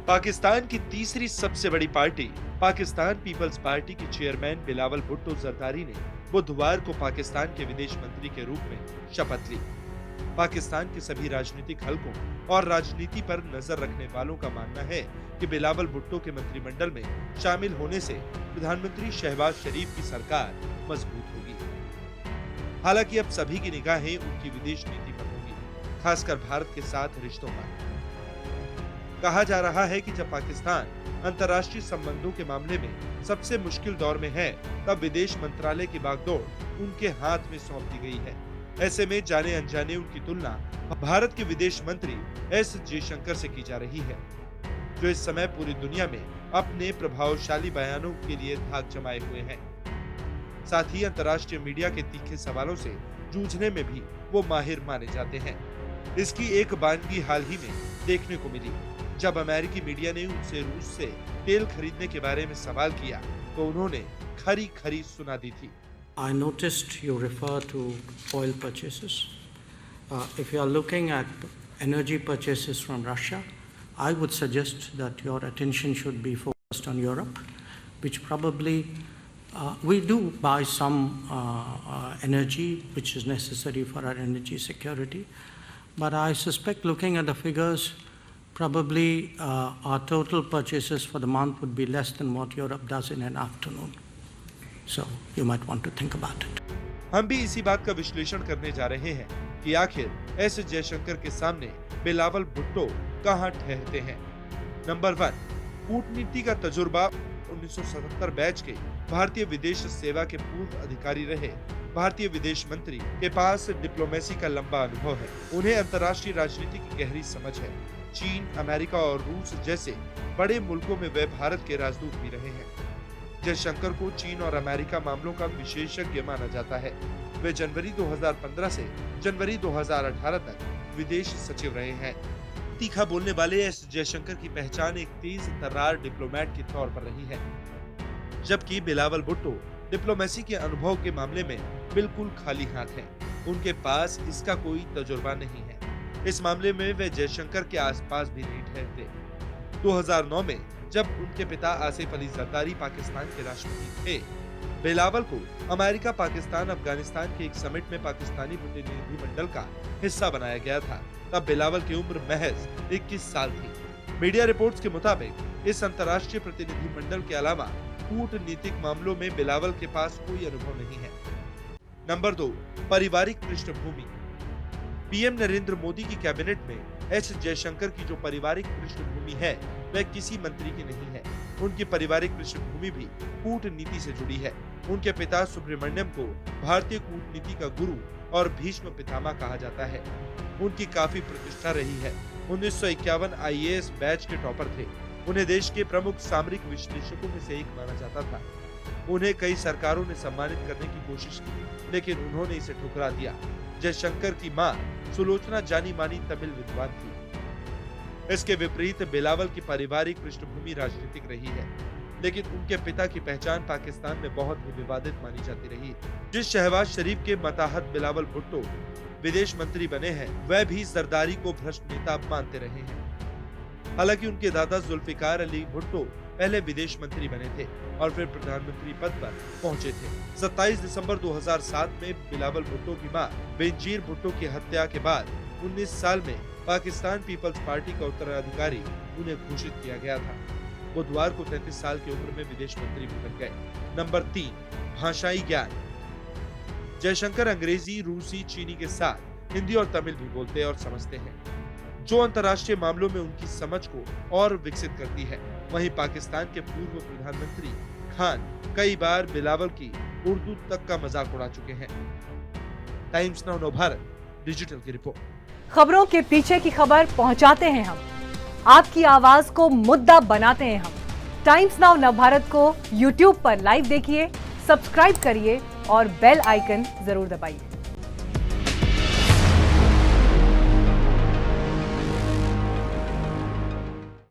पाकिस्तान की तीसरी सबसे बड़ी पार्टी पाकिस्तान पीपल्स पार्टी के चेयरमैन बिलावल भुट्टो जरदारी ने बुधवार को पाकिस्तान के विदेश मंत्री के रूप में शपथ ली। पाकिस्तान के सभी राजनीतिक हलकों और राजनीति पर नजर रखने वालों का मानना है कि बिलावल भुट्टो के मंत्रिमंडल में शामिल होने से प्रधानमंत्री शहबाज शरीफ की सरकार मजबूत होगी। हालांकि अब सभी की निगाहें उनकी विदेश नीति पर होंगी, खासकर भारत के साथ रिश्तों पर। कहा जा रहा है कि जब पाकिस्तान अंतर्राष्ट्रीय संबंधों के मामले में सबसे मुश्किल दौर में है, तब विदेश मंत्रालय की बागडोर उनके हाथ में सौंप दी गई है। ऐसे में जाने अनजाने उनकी तुलना भारत के विदेश मंत्री एस जयशंकर से की जा रही है, जो इस समय पूरी दुनिया में अपने प्रभावशाली बयानों के लिए धाक जमाए हुए हैं। साथ ही अंतर्राष्ट्रीय मीडिया के तीखे सवालों से जूझने में भी वो माहिर माने जाते हैं। इसकी एक बानगी हाल ही में देखने को मिली, जब अमेरिकी मीडिया ने उनसे रूस से तेल खरीदने के बारे में सवाल किया तो उन्होंने खरी खरी सुना दी थी। I noticed you refer to oil purchases. If you are looking at energy purchases from Russia, I would suggest that your attention should be focused on Europe, which probably we do buy some energy which is necessary for our energy security. But I suspect, looking at the figures, probably our total purchases for the month would be less than what Europe does in an afternoon. So you might want to think about it. हम भी इसी बात का विश्लेषण करने जा रहे हैं कि आखिर एस जयशंकर के सामने बिलावल भुट्टो कहां ठहरते हैं। नंबर 1, कूटनीति का तजुर्बा। 1977 बैच के भारतीय विदेश सेवा के पूर्व अधिकारी रहे भारतीय विदेश मंत्री के पास डिप्लोमेसी का लंबा अनुभव है। उन्हें अंतर्राष्ट्रीय राजनीति की गहरी समझ है। चीन, अमेरिका और रूस जैसे बड़े मुल्कों में वे भारत के राजदूत भी रहे हैं। जयशंकर को चीन और अमेरिका मामलों का विशेषज्ञ माना जाता है। वे जनवरी 2015 से जनवरी 2018 तक विदेश सचिव रहे हैं। तीखा बोलने वाले एस जयशंकर की पहचान एक तेज तर्रार डिप्लोमेट के तौर पर रही है, जबकि बिलावल भुट्टो डिप्लोमेसी के अनुभव के मामले में बिल्कुल खाली हाथ हैं। उनके पास इसका कोई तजुर्बा नहीं है। इस मामले में वे जयशंकर के आसपास भी नहीं ठहरते। 2009 में जब उनके पिता आसिफ अली जरदारी पाकिस्तान के राष्ट्रपति थे, बिलावल को अमेरिका, पाकिस्तान, अफगानिस्तान के एक समिट में पाकिस्तानी प्रतिनिधिमंडल का हिस्सा बनाया गया था। तब बिलावल की उम्र महज 21 साल थी। मीडिया रिपोर्ट्स के मुताबिक इस अंतर्राष्ट्रीय प्रतिनिधिमंडल के अलावा कूटनीतिक मामलों में बिलावल के पास कोई अनुभव नहीं है। नंबर 2, पारिवारिक पृष्ठभूमि। पीएम नरेंद्र मोदी की कैबिनेट में एस जयशंकर की जो पारिवारिक पृष्ठभूमि है, वह किसी मंत्री की नहीं है। उनकी पारिवारिक पृष्ठभूमि भी कूटनीति से जुड़ी है। उनके पिता सुब्रमण्यम को भारतीय कूटनीति का गुरु और भीष्म पितामह कहा जाता है। उनकी काफी प्रतिष्ठा रही है। 1951 आईएएस बैच के टॉपर थे। उन्हें देश के प्रमुख सामरिक विश्लेषकों में से एक माना जाता था। उन्हें कई सरकारों ने सम्मानित करने की कोशिश की, लेकिन उन्होंने इसे ठुकरा दिया। जयशंकर की मां सुलोचना जानी मानी तमिल विद्वान थी। इसके विपरीत बिलावल की पारिवारिक पृष्ठभूमि राजनीतिक रही है, लेकिन उनके पिता की पहचान पाकिस्तान में बहुत ही विवादित मानी जाती रही। जिस शहबाज शरीफ के मताहत बिलावल भुट्टो विदेश मंत्री बने हैं, वह भी जरदारी को भ्रष्ट नेता मानते रहे हैं। हालांकि उनके दादा जुल्फिकार अली भुट्टो पहले विदेश मंत्री बने थे और फिर प्रधानमंत्री पद पर पहुंचे थे। 27 दिसंबर 2007 में बिलावल भुट्टो की मां बेनजीर भुट्टो की हत्या के बाद 19 साल में पाकिस्तान पीपल्स पार्टी का उत्तराधिकारी उन्हें घोषित किया गया था। बुधवार को 33 साल की उम्र में विदेश मंत्री भी बन गए। नंबर 3, भाषाई ज्ञान। जयशंकर अंग्रेजी, रूसी, चीनी के साथ हिंदी और तमिल भी बोलते और समझते हैं, जो अंतर्राष्ट्रीय मामलों में उनकी समझ को और विकसित करती है। वहीं पाकिस्तान के पूर्व प्रधानमंत्री खान कई बार बिलावल की उर्दू तक का मजाक उड़ा चुके हैं। टाइम्स नाउ नवभारत डिजिटल की रिपोर्ट। खबरों के पीछे की खबर पहुंचाते हैं हम, आपकी आवाज को मुद्दा बनाते हैं हम। टाइम्स नाउ नवभारत को YouTube पर लाइव देखिए, सब्सक्राइब करिए और बेल आइकन जरूर दबाइए।